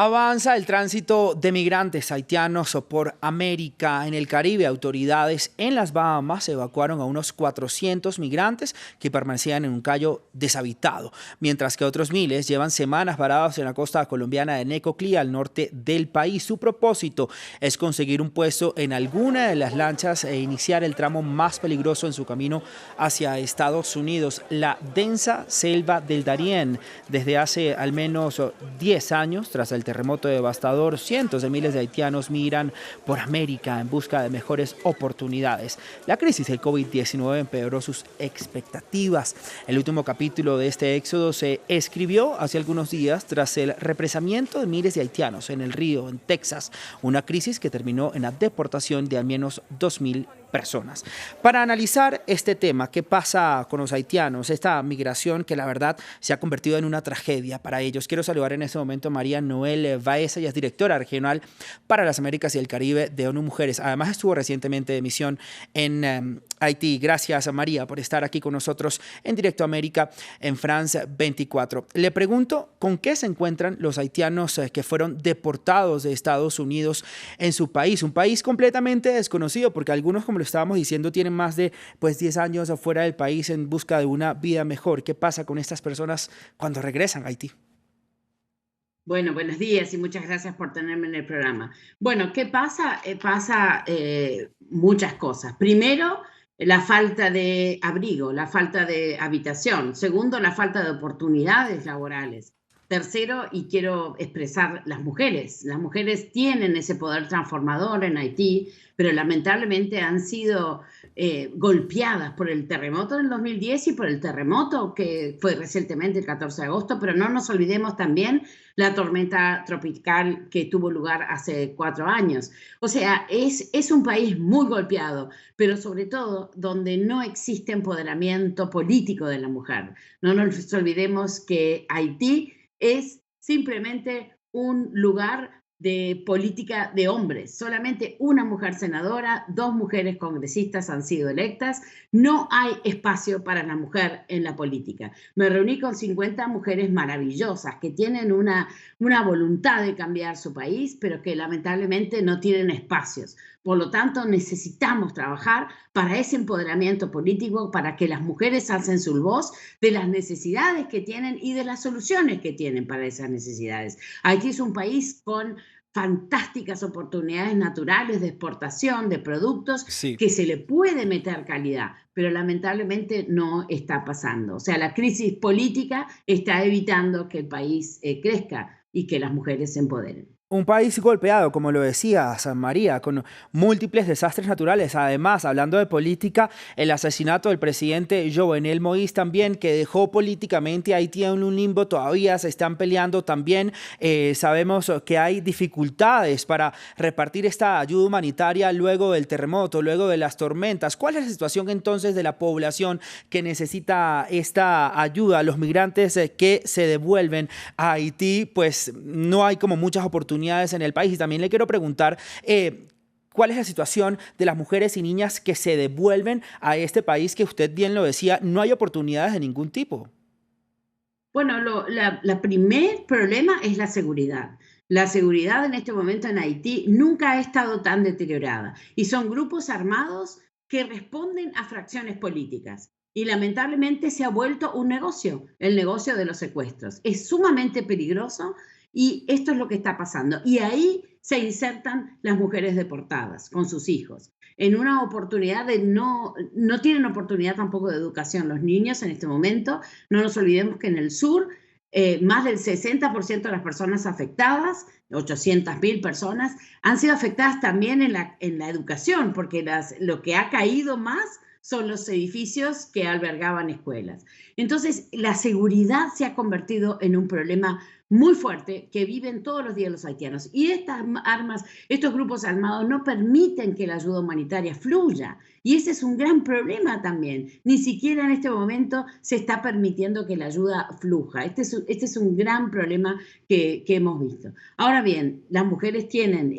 Avanza el tránsito de migrantes haitianos por América. En el Caribe, autoridades en las Bahamas evacuaron a unos 400 migrantes que permanecían en un cayo deshabitado, mientras que otros miles llevan semanas varados en la costa colombiana de Necoclí, al norte del país. Su propósito es conseguir un puesto en alguna de las lanchas e iniciar el tramo más peligroso en su camino hacia Estados Unidos, la densa selva del Darién. Desde hace al menos 10 años, tras el terremoto devastador, cientos de miles de haitianos migran por América en busca de mejores oportunidades. La crisis del COVID-19 empeoró sus expectativas. El último capítulo de este éxodo se escribió hace algunos días tras el represamiento de miles de haitianos en el Río, en Texas, una crisis que terminó en la deportación de al menos 2.000 personas. Para analizar este tema, ¿qué pasa con los haitianos? Esta migración que la verdad se ha convertido en una tragedia para ellos. Quiero saludar en este momento a María Noel Baeza, ella es directora regional para las Américas y el Caribe de ONU Mujeres. Además estuvo recientemente de misión en Haití. Gracias, María, por estar aquí con nosotros en Directo América en France 24. Le pregunto, ¿con qué se encuentran los haitianos que fueron deportados de Estados Unidos en su país? Un país completamente desconocido, porque algunos, como lo estábamos diciendo, tienen más de 10 años afuera del país en busca de una vida mejor. ¿Qué pasa con estas personas cuando regresan a Haití? Bueno, buenos días y muchas gracias por tenerme en el programa. Bueno, ¿qué pasa? Pasa muchas cosas. Primero, la falta de abrigo, la falta de habitación. Segundo, la falta de oportunidades laborales. Tercero, y quiero expresar las mujeres. Las mujeres tienen ese poder transformador en Haití, pero lamentablemente han sido golpeadas por el terremoto del 2010 y por el terremoto que fue recientemente el 14 de agosto, pero no nos olvidemos también la tormenta tropical que tuvo lugar hace 4 años. O sea, es un país muy golpeado, pero sobre todo donde no existe empoderamiento político de la mujer. No nos olvidemos que Haití es simplemente un lugar de política de hombres. Solamente una mujer senadora, 2 mujeres congresistas han sido electas. No hay espacio para la mujer en la política. Me reuní con 50 mujeres maravillosas que tienen una voluntad de cambiar su país, pero que lamentablemente no tienen espacios. Por lo tanto, necesitamos trabajar para ese empoderamiento político, para que las mujeres alcen su voz de las necesidades que tienen y de las soluciones que tienen para esas necesidades. Haití es un país con fantásticas oportunidades naturales de exportación de productos Sí. que se le puede meter calidad, pero lamentablemente no está pasando. O sea, la crisis política está evitando que el país crezca y que las mujeres se empoderen. Un país golpeado, como lo decía San María, con múltiples desastres naturales. Además, hablando de política, el asesinato del presidente Jovenel Moïse también, que dejó políticamente a Haití en un limbo. Todavía se están peleando también. Sabemos que hay dificultades para repartir esta ayuda humanitaria luego del terremoto, luego de las tormentas. ¿Cuál es la situación entonces de la población que necesita esta ayuda? Los migrantes que se devuelven a Haití, pues no hay como muchas oportunidades en el país. Y también le quiero preguntar cuál es la situación de las mujeres y niñas que se devuelven a este país que usted bien lo decía, no hay oportunidades de ningún tipo. Bueno, la primer problema es la seguridad. La seguridad en este momento en Haití nunca ha estado tan deteriorada y son grupos armados que responden a fracciones políticas. Y lamentablemente se ha vuelto un negocio, el negocio de los secuestros. Es sumamente peligroso y esto es lo que está pasando. Y ahí se insertan las mujeres deportadas con sus hijos en una oportunidad de no tienen oportunidad tampoco de educación los niños en este momento. No nos olvidemos que en el sur más del 60% de las personas afectadas, 800.000 personas, han sido afectadas también en la educación, porque lo que ha caído más son los edificios que albergaban escuelas. Entonces, la seguridad se ha convertido en un problema muy fuerte que viven todos los días los haitianos. Y estas armas, estos grupos armados no permiten que la ayuda humanitaria fluya. Y ese es un gran problema también. Ni siquiera en este momento se está permitiendo que la ayuda fluya. Este es un gran problema que hemos visto. Ahora bien, las mujeres tienen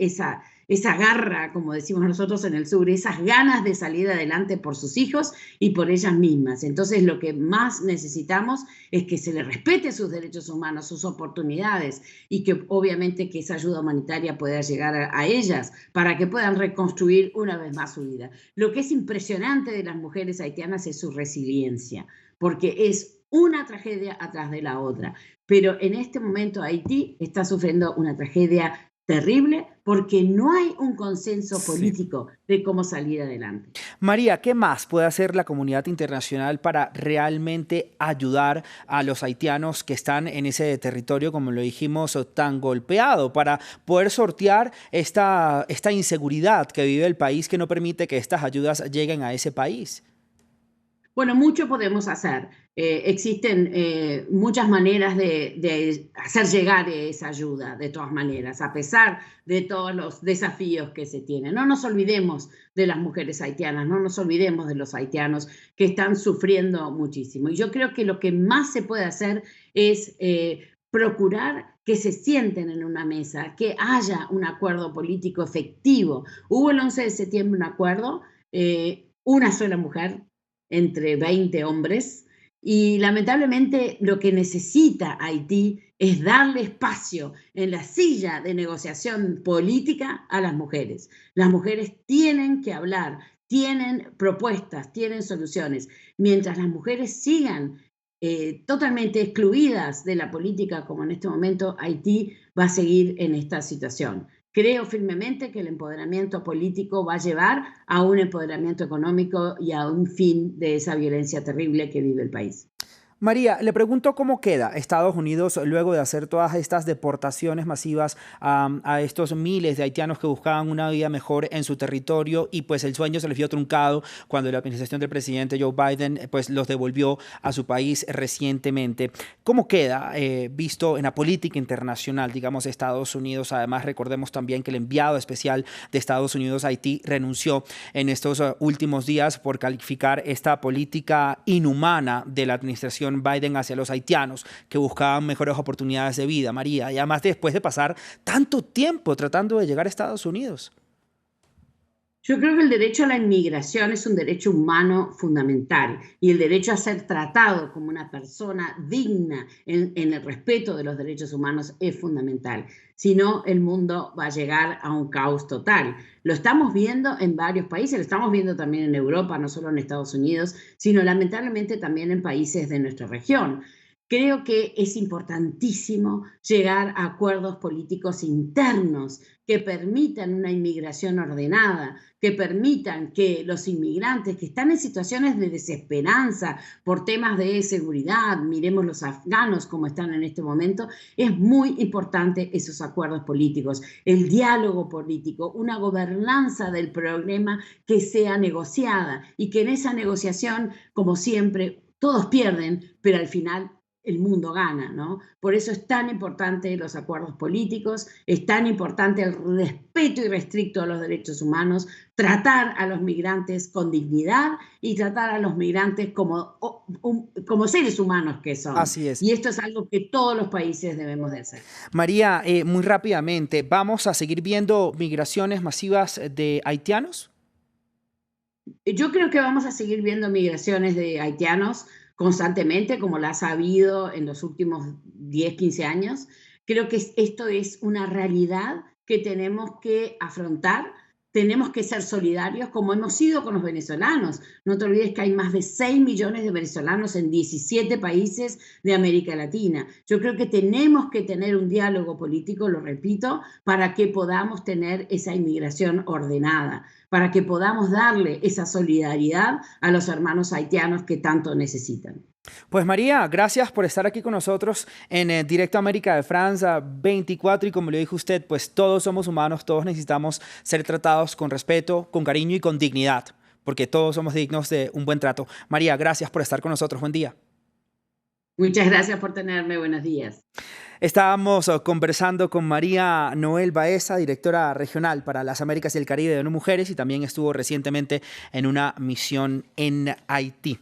esa garra, como decimos nosotros en el sur, esas ganas de salir adelante por sus hijos y por ellas mismas. Entonces, lo que más necesitamos es que se les respete sus derechos humanos, sus oportunidades, y que obviamente que esa ayuda humanitaria pueda llegar a ellas para que puedan reconstruir una vez más su vida. Lo que es impresionante de las mujeres haitianas es su resiliencia, porque es una tragedia atrás de la otra. Pero en este momento Haití está sufriendo una tragedia terrible porque no hay un consenso Sí. político de cómo salir adelante. María, ¿qué más puede hacer la comunidad internacional para realmente ayudar a los haitianos que están en ese territorio, como lo dijimos, tan golpeado, para poder sortear esta inseguridad que vive el país que no permite que estas ayudas lleguen a ese país? Bueno, mucho podemos hacer. Existen muchas maneras de hacer llegar esa ayuda, de todas maneras, a pesar de todos los desafíos que se tienen. No nos olvidemos de las mujeres haitianas, no nos olvidemos de los haitianos que están sufriendo muchísimo. Y yo creo que lo que más se puede hacer es procurar que se sienten en una mesa, que haya un acuerdo político efectivo. Hubo el 11 de septiembre un acuerdo, una sola mujer entre 20 hombres, y lamentablemente lo que necesita Haití es darle espacio en la silla de negociación política a las mujeres. Las mujeres tienen que hablar, tienen propuestas, tienen soluciones. Mientras las mujeres sigan totalmente excluidas de la política, como en este momento, Haití va a seguir en esta situación. Creo firmemente que el empoderamiento político va a llevar a un empoderamiento económico y a un fin de esa violencia terrible que vive el país. María, le pregunto cómo queda Estados Unidos luego de hacer todas estas deportaciones masivas a estos miles de haitianos que buscaban una vida mejor en su territorio y pues el sueño se les vio truncado cuando la administración del presidente Joe Biden pues los devolvió a su país recientemente. ¿Cómo queda visto en la política internacional, digamos, Estados Unidos? Además, recordemos también que el enviado especial de Estados Unidos a Haití renunció en estos últimos días por calificar esta política inhumana de la administración Biden hacia los haitianos que buscaban mejores oportunidades de vida, María, y además después de pasar tanto tiempo tratando de llegar a Estados Unidos. Yo creo que el derecho a la inmigración es un derecho humano fundamental y el derecho a ser tratado como una persona digna en el respeto de los derechos humanos es fundamental. Si no, el mundo va a llegar a un caos total. Lo estamos viendo en varios países, lo estamos viendo también en Europa, no solo en Estados Unidos, sino lamentablemente también en países de nuestra región. Creo que es importantísimo llegar a acuerdos políticos internos que permitan una inmigración ordenada, que permitan que los inmigrantes que están en situaciones de desesperanza por temas de seguridad, miremos los afganos como están en este momento, es muy importante esos acuerdos políticos, el diálogo político, una gobernanza del problema que sea negociada y que en esa negociación, como siempre, todos pierden, pero al final el mundo gana, ¿no? Por eso es tan importante los acuerdos políticos, es tan importante el respeto irrestricto a los derechos humanos, tratar a los migrantes con dignidad y tratar a los migrantes como seres humanos que son. Así es. Y esto es algo que todos los países debemos de hacer. María, muy rápidamente, ¿vamos a seguir viendo migraciones masivas de haitianos? Yo creo que vamos a seguir viendo migraciones de haitianos constantemente, como las ha habido en los últimos 10, 15 años. Creo que esto es una realidad que tenemos que afrontar. Tenemos que ser solidarios como hemos sido con los venezolanos. No te olvides que hay más de 6 millones de venezolanos en 17 países de América Latina. Yo creo que tenemos que tener un diálogo político, lo repito, para que podamos tener esa inmigración ordenada, para que podamos darle esa solidaridad a los hermanos haitianos que tanto necesitan. Pues María, gracias por estar aquí con nosotros en Directo América de Francia 24 y como le dijo usted, pues todos somos humanos, todos necesitamos ser tratados con respeto, con cariño y con dignidad, porque todos somos dignos de un buen trato. María, gracias por estar con nosotros, buen día. Muchas gracias por tenerme, buenos días. Estábamos conversando con María Noel Baeza, directora regional para las Américas y el Caribe de ONU Mujeres y también estuvo recientemente en una misión en Haití.